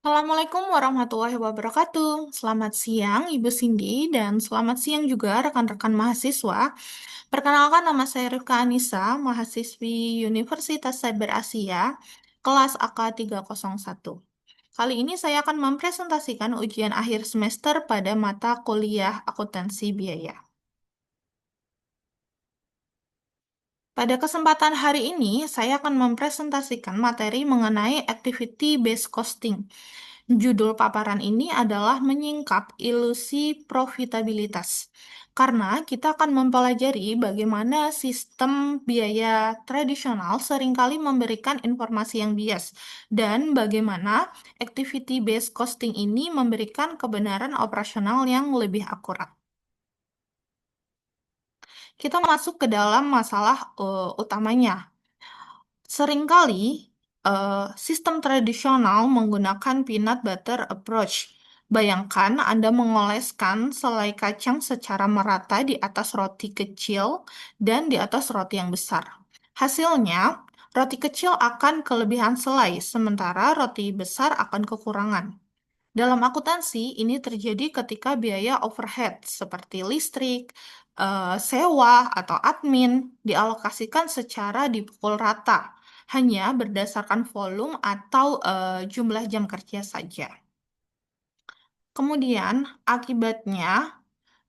Assalamualaikum warahmatullahi wabarakatuh. Selamat siang, Ibu Cindy, dan selamat siang juga rekan-rekan mahasiswa. Perkenalkan, nama saya Rifka Anissa, mahasiswi Universitas Cyber Asia, kelas AK 301. Kali ini saya akan mempresentasikan ujian akhir semester pada mata kuliah akuntansi biaya. Pada kesempatan hari ini, saya akan mempresentasikan materi mengenai activity-based costing. Judul paparan ini adalah menyingkap ilusi profitabilitas. Karena kita akan mempelajari bagaimana sistem biaya tradisional seringkali memberikan informasi yang bias dan bagaimana activity-based costing ini memberikan kebenaran operasional yang lebih akurat. Kita masuk ke dalam masalah utamanya. Seringkali sistem tradisional menggunakan peanut butter approach. Bayangkan Anda mengoleskan selai kacang secara merata di atas roti kecil dan di atas roti yang besar. Hasilnya, roti kecil akan kelebihan selai, sementara roti besar akan kekurangan. Dalam akuntansi, ini terjadi ketika biaya overhead seperti listrik, sewa, atau admin dialokasikan secara dipukul rata, hanya berdasarkan volume atau jumlah jam kerja saja. Kemudian, akibatnya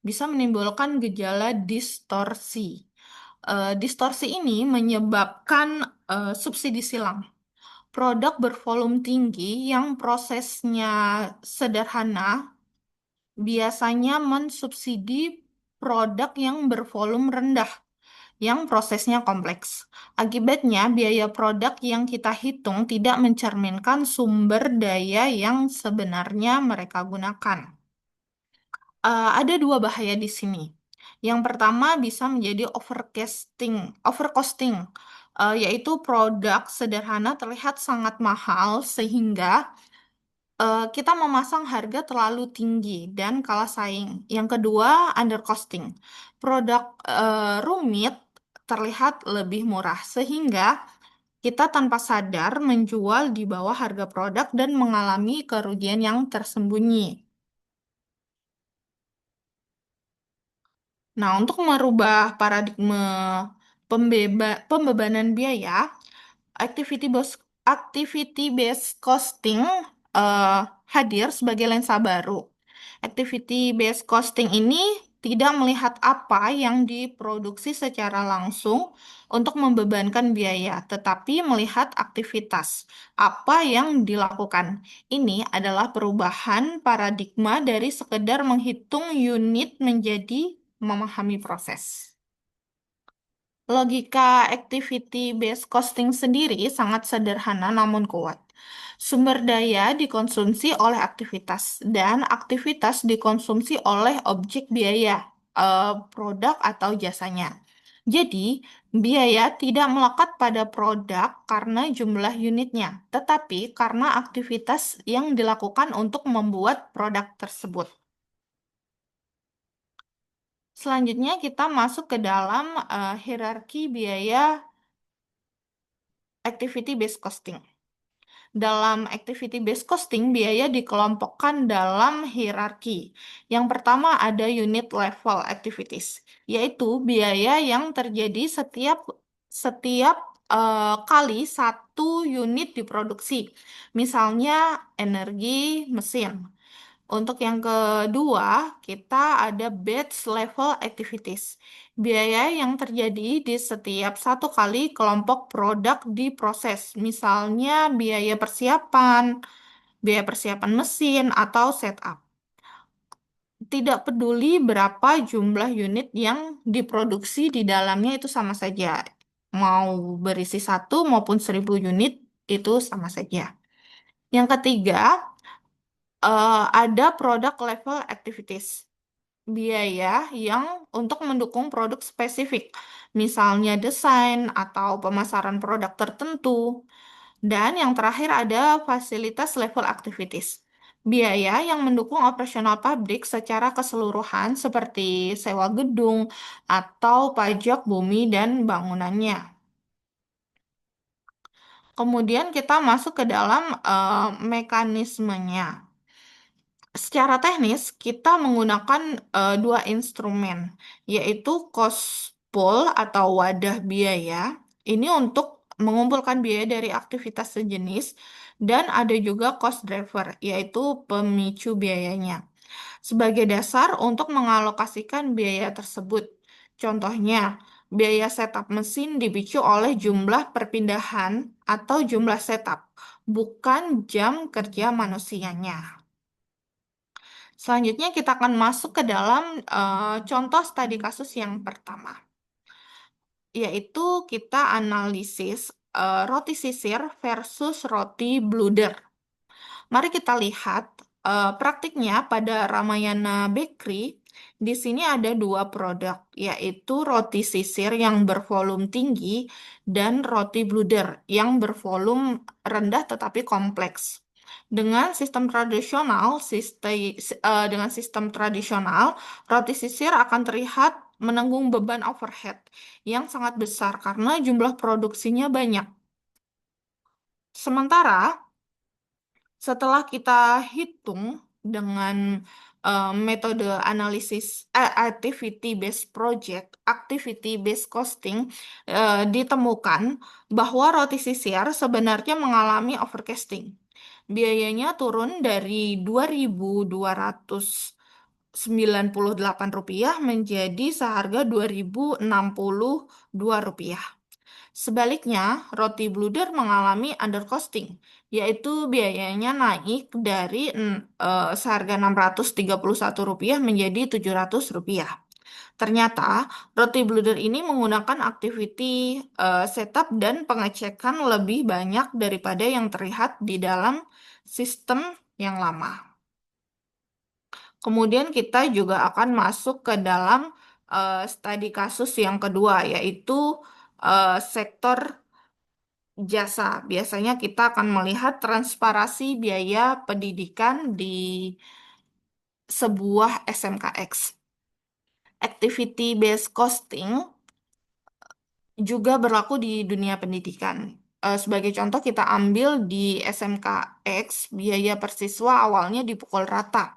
bisa menimbulkan gejala distorsi. Distorsi ini menyebabkan subsidi silang. Produk bervolume tinggi yang prosesnya sederhana biasanya mensubsidi produk yang bervolume rendah, yang prosesnya kompleks. Akibatnya, biaya produk yang kita hitung tidak mencerminkan sumber daya yang sebenarnya mereka gunakan. Ada dua bahaya di sini. Yang pertama bisa menjadi overcosting, yaitu produk sederhana terlihat sangat mahal sehingga kita memasang harga terlalu tinggi dan kalah saing. Yang kedua, undercosting. Produk rumit terlihat lebih murah sehingga kita tanpa sadar menjual di bawah harga produk dan mengalami kerugian yang tersembunyi. Nah, untuk merubah paradigma pembebanan biaya, activity based costing eh, hadir sebagai lensa baru. Activity based costing ini tidak melihat apa yang diproduksi secara langsung untuk membebankan biaya, tetapi melihat aktivitas apa yang dilakukan. Ini adalah perubahan paradigma dari sekedar menghitung unit menjadi memahami proses. Logika activity-based costing sendiri sangat sederhana namun kuat. Sumber daya dikonsumsi oleh aktivitas, dan aktivitas dikonsumsi oleh objek biaya, produk atau jasanya. Jadi, biaya tidak melekat pada produk karena jumlah unitnya, tetapi karena aktivitas yang dilakukan untuk membuat produk tersebut. Selanjutnya, kita masuk ke dalam hierarki biaya activity-based costing. Dalam activity-based costing, biaya dikelompokkan dalam hierarki. Yang pertama ada unit level activities, yaitu biaya yang terjadi setiap kali satu unit diproduksi. Misalnya energi mesin. Untuk yang kedua, kita ada batch level activities. Biaya yang terjadi di setiap satu kali kelompok produk diproses. Misalnya biaya persiapan mesin, atau setup. Tidak peduli berapa jumlah unit yang diproduksi di dalamnya itu sama saja. Mau berisi 1 maupun 1.000 unit itu sama saja. Yang ketiga, ada product level activities. Biaya yang untuk mendukung produk spesifik, misalnya desain atau pemasaran produk tertentu. Dan yang terakhir ada fasilitas level activities. Biaya yang mendukung operasional pabrik secara keseluruhan seperti sewa gedung atau pajak bumi dan bangunannya. Kemudian kita masuk ke dalam mekanismenya. Secara teknis, kita menggunakan dua instrumen, yaitu cost pool atau wadah biaya. Ini untuk mengumpulkan biaya dari aktivitas sejenis, dan ada juga cost driver, yaitu pemicu biayanya, sebagai dasar untuk mengalokasikan biaya tersebut. Contohnya, biaya setup mesin dipicu oleh jumlah perpindahan atau jumlah setup, bukan jam kerja manusianya. Selanjutnya kita akan masuk ke dalam contoh studi kasus yang pertama, yaitu kita analisis roti sisir versus roti bluder. Mari kita lihat praktiknya pada Ramayana Bakery. Di sini ada dua produk, yaitu roti sisir yang bervolume tinggi dan roti bluder yang bervolume rendah tetapi kompleks. Dengan sistem tradisional, roti sisir akan terlihat menanggung beban overhead yang sangat besar karena jumlah produksinya banyak. Sementara setelah kita hitung dengan metode analisis activity based project, activity based costing, ditemukan bahwa roti sisir sebenarnya mengalami overcasting. Biayanya turun dari Rp2.298 menjadi seharga Rp2.062. Sebaliknya, roti bluder mengalami undercosting, yaitu biayanya naik dari seharga Rp631 menjadi Rp700. Ternyata, roti bluder ini menggunakan activity setup dan pengecekan lebih banyak daripada yang terlihat di dalam sistem yang lama. Kemudian kita juga akan masuk ke dalam studi kasus yang kedua, yaitu sektor jasa. Biasanya kita akan melihat transparansi biaya pendidikan di sebuah SMKX. Activity based costing juga berlaku di dunia pendidikan. Sebagai contoh, kita ambil di SMKX, biaya per siswa awalnya dipukul rata.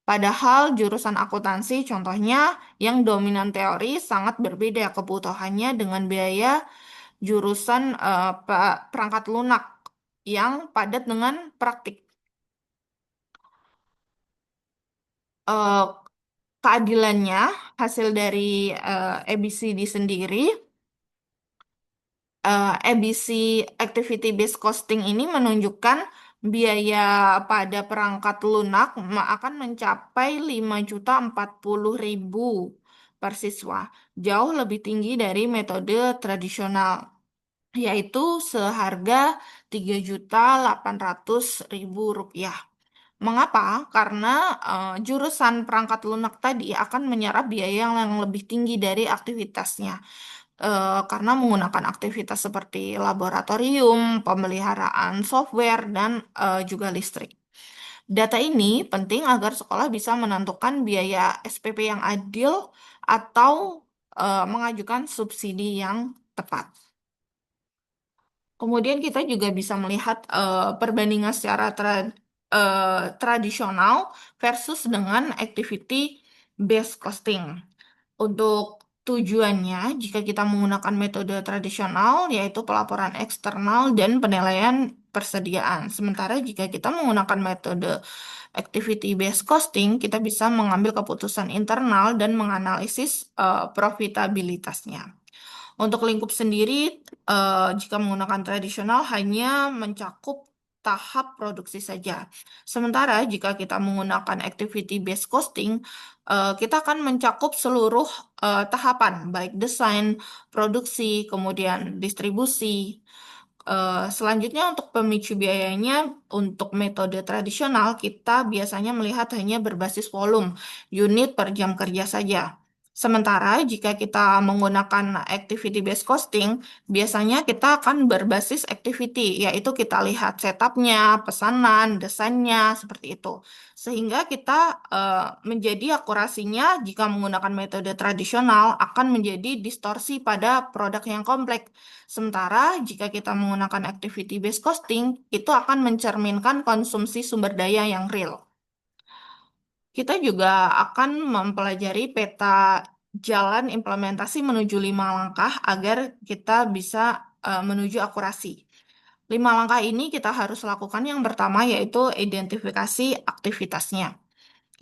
Padahal jurusan akuntansi, contohnya, yang dominan teori sangat berbeda kebutuhannya dengan biaya jurusan perangkat lunak yang padat dengan praktik. Eh, Keadilannya, hasil dari ABCD sendiri, ABC Activity Based Costing ini menunjukkan biaya pada perangkat lunak akan mencapai 5.040.000 per siswa, jauh lebih tinggi dari metode tradisional, yaitu seharga Rp3.800.000. Mengapa? Karena jurusan perangkat lunak tadi akan menyerap biaya yang lebih tinggi dari aktivitasnya, karena menggunakan aktivitas seperti laboratorium, pemeliharaan software, dan juga listrik. Data ini penting agar sekolah bisa menentukan biaya SPP yang adil atau mengajukan subsidi yang tepat. Kemudian kita juga bisa melihat perbandingan secara tradisional versus dengan activity based costing. Untuk tujuannya, jika kita menggunakan metode tradisional, yaitu pelaporan eksternal dan penilaian persediaan. Sementara jika kita menggunakan metode activity based costing, kita bisa mengambil keputusan internal dan menganalisis profitabilitasnya. Untuk lingkup sendiri, jika menggunakan tradisional hanya mencakup tahap produksi saja. Sementara jika kita menggunakan activity based costing, kita akan mencakup seluruh tahapan, baik desain, produksi, kemudian distribusi. Selanjutnya untuk pemicu biayanya, untuk metode tradisional kita biasanya melihat hanya berbasis volume, unit per jam kerja saja. Sementara jika kita menggunakan activity based costing, biasanya kita akan berbasis activity, yaitu kita lihat setupnya, pesanan, desainnya, seperti itu. Sehingga kita menjadi akurasinya jika menggunakan metode tradisional akan menjadi distorsi pada produk yang kompleks. Sementara jika kita menggunakan activity based costing, itu akan mencerminkan konsumsi sumber daya yang real. Kita juga akan mempelajari peta jalan implementasi menuju 5 langkah agar kita bisa menuju akurasi. 5 langkah ini kita harus lakukan yang pertama yaitu identifikasi aktivitasnya.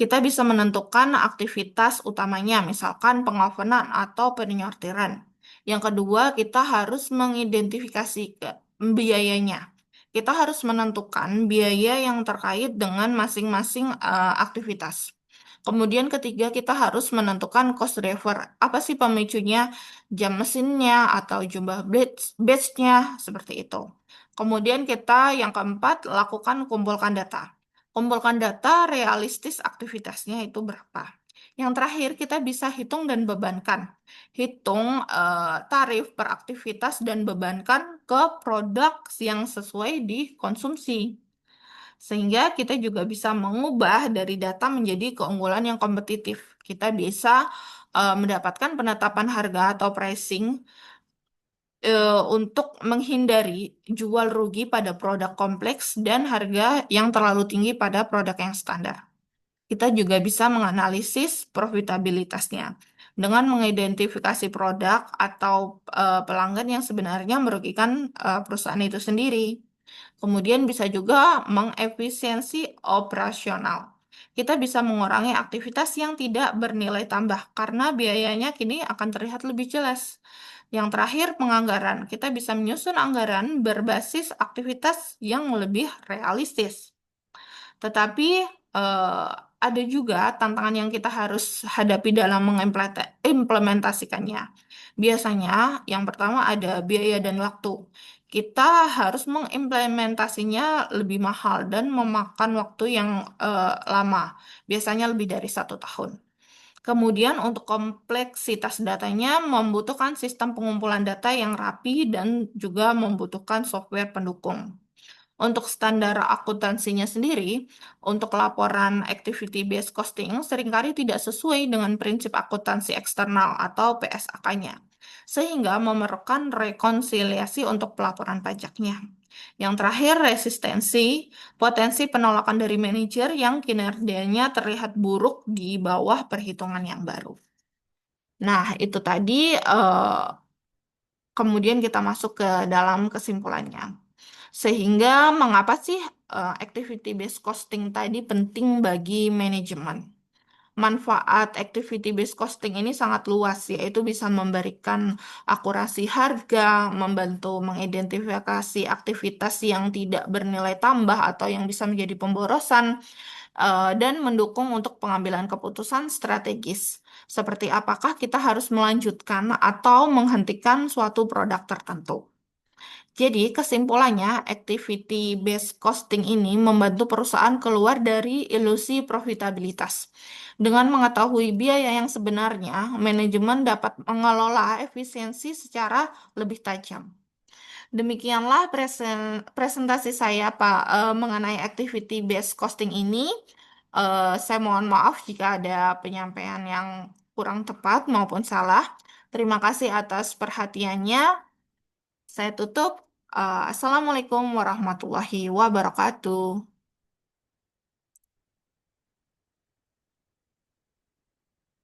Kita bisa menentukan aktivitas utamanya, misalkan pengovenan atau penyortiran. Yang kedua, kita harus mengidentifikasi biayanya. Kita harus menentukan biaya yang terkait dengan masing-masing aktivitas. Kemudian ketiga, kita harus menentukan cost driver. Apa sih pemicunya? Jam mesinnya atau jumlah batch-nya, seperti itu. Kemudian kita yang keempat, lakukan kumpulkan data. Kumpulkan data realistis aktivitasnya itu berapa. Yang terakhir, kita bisa hitung dan bebankan. Hitung tarif per aktivitas dan bebankan ke produk yang sesuai dikonsumsi. Sehingga kita juga bisa mengubah dari data menjadi keunggulan yang kompetitif. Kita bisa mendapatkan penetapan harga atau pricing untuk menghindari jual rugi pada produk kompleks dan harga yang terlalu tinggi pada produk yang standar. Kita juga bisa menganalisis profitabilitasnya dengan mengidentifikasi produk atau pelanggan yang sebenarnya merugikan perusahaan itu sendiri. Kemudian bisa juga mengefisiensi operasional. Kita bisa mengurangi aktivitas yang tidak bernilai tambah karena biayanya kini akan terlihat lebih jelas. Yang terakhir, penganggaran. Kita bisa menyusun anggaran berbasis aktivitas yang lebih realistis. Tetapi eh, ada juga tantangan yang kita harus hadapi dalam mengimplementasikannya. Biasanya yang pertama ada biaya dan waktu. Kita harus mengimplementasinya lebih mahal dan memakan waktu yang lama, biasanya lebih dari 1 tahun. Kemudian untuk kompleksitas datanya membutuhkan sistem pengumpulan data yang rapi dan juga membutuhkan software pendukung. Untuk standar akuntansinya sendiri, untuk laporan activity based costing seringkali tidak sesuai dengan prinsip akuntansi eksternal atau PSAK-nya, sehingga memerlukan rekonsiliasi untuk pelaporan pajaknya. Yang terakhir, resistensi, potensi penolakan dari manajer yang kinerjanya terlihat buruk di bawah perhitungan yang baru. Nah, itu tadi kemudian kita masuk ke dalam kesimpulannya. Sehingga mengapa sih activity based costing tadi penting bagi manajemen? Manfaat activity based costing ini sangat luas, yaitu bisa memberikan akurasi harga, membantu mengidentifikasi aktivitas yang tidak bernilai tambah atau yang bisa menjadi pemborosan, dan mendukung untuk pengambilan keputusan strategis, seperti apakah kita harus melanjutkan atau menghentikan suatu produk tertentu. Jadi, kesimpulannya, activity based costing ini membantu perusahaan keluar dari ilusi profitabilitas. Dengan mengetahui biaya yang sebenarnya, manajemen dapat mengelola efisiensi secara lebih tajam. Demikianlah presentasi saya, Pak, mengenai activity based costing ini. Saya mohon maaf jika ada penyampaian yang kurang tepat maupun salah. Terima kasih atas perhatiannya. Saya tutup. Assalamualaikum warahmatullahi wabarakatuh.